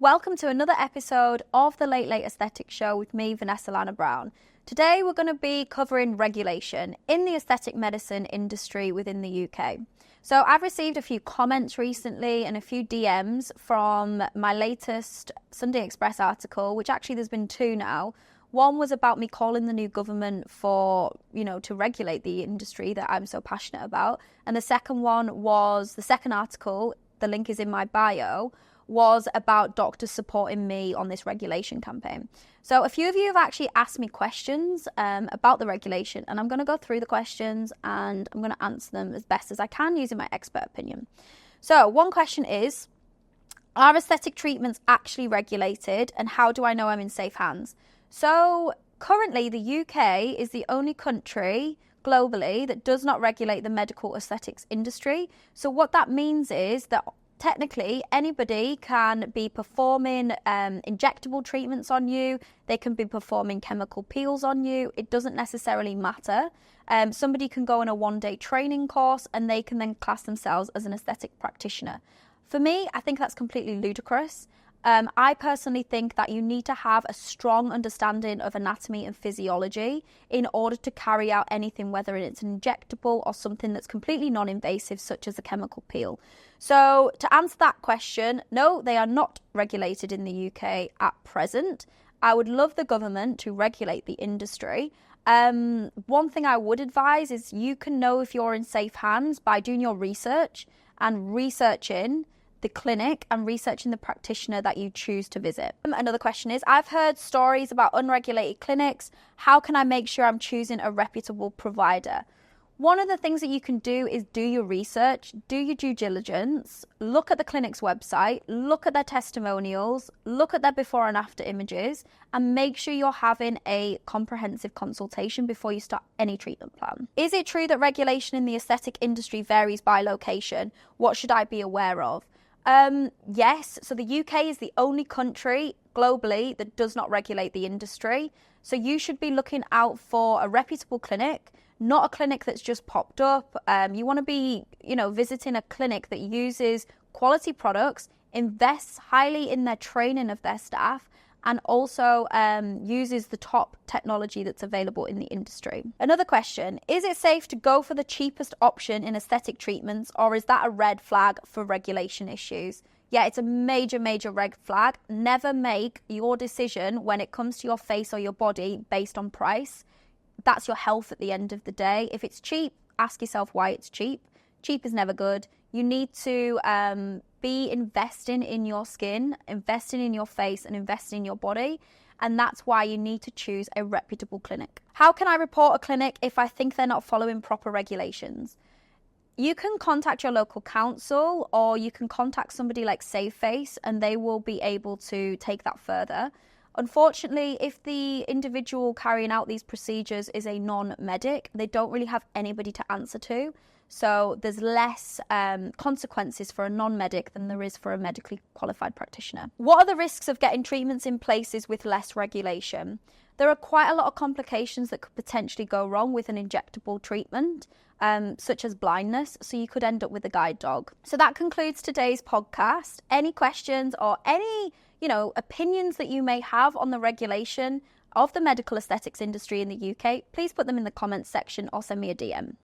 Welcome to another episode of the Late Late Aesthetic Show with me, Vanessa Lana Brown. Today we're going to be covering regulation in the aesthetic medicine industry within the UK. So I've received a few comments recently and a few DMs from my latest Sunday Express article, which actually there's been two now. One was about me calling the new government for, to regulate the industry that I'm so passionate about. And the second one was the second article, the link is in my bio, was about doctors supporting me on this regulation campaign. So a few of you have actually asked me questions about the regulation, and I'm going to go through the questions and I'm going to answer them as best as I can using my expert opinion. So one question is, are aesthetic treatments actually regulated, and how do I know I'm in safe hands? So currently the UK is the only country globally that does not regulate the medical aesthetics industry. So what that means is that technically, anybody can be performing injectable treatments on you. They can be performing chemical peels on you. It doesn't necessarily matter. Somebody can go on a one-day training course and they can then class themselves as an aesthetic practitioner. For me, I think that's completely ludicrous. I personally think that you need to have a strong understanding of anatomy and physiology in order to carry out anything, whether it's an injectable or something that's completely non-invasive, such as a chemical peel. So to answer that question, no, they are not regulated in the UK at present. I would love the government to regulate the industry. One thing I would advise is you can know if you're in safe hands by doing your research and researching the clinic and researching the practitioner that you choose to visit. Another question is, I've heard stories about unregulated clinics. How can I make sure I'm choosing a reputable provider? One of the things that you can do is do your research, do your due diligence, look at the clinic's website, look at their testimonials, look at their before and after images, and make sure you're having a comprehensive consultation before you start any treatment plan. Is it true that regulation in the aesthetic industry varies by location? What should I be aware of? Yes, so the UK is the only country globally that does not regulate the industry. So you should be looking out for a reputable clinic, not a clinic that's just popped up. You want to be, visiting a clinic that uses quality products, invests highly in their training of their staff, and also uses the top technology that's available in the industry. Another question, is it safe to go for the cheapest option in aesthetic treatments, or is that a red flag for regulation issues? Yeah, it's a major, major red flag. Never make your decision when it comes to your face or your body based on price. That's your health at the end of the day. If it's cheap, ask yourself why it's cheap. Cheap is never good. You need to be investing in your skin, investing in your face, and investing in your body. And that's why you need to choose a reputable clinic. How can I report a clinic if I think they're not following proper regulations? You can contact your local council, or you can contact somebody like SaveFace, and they will be able to take that further. Unfortunately, if the individual carrying out these procedures is a non-medic, they don't really have anybody to answer to. So there's less consequences for a non-medic than there is for a medically qualified practitioner. What are the risks of getting treatments in places with less regulation? There are quite a lot of complications that could potentially go wrong with an injectable treatment, such as blindness. So you could end up with a guide dog. So that concludes today's podcast. Any questions or any opinions that you may have on the regulation of the medical aesthetics industry in the UK, please put them in the comments section or send me a DM.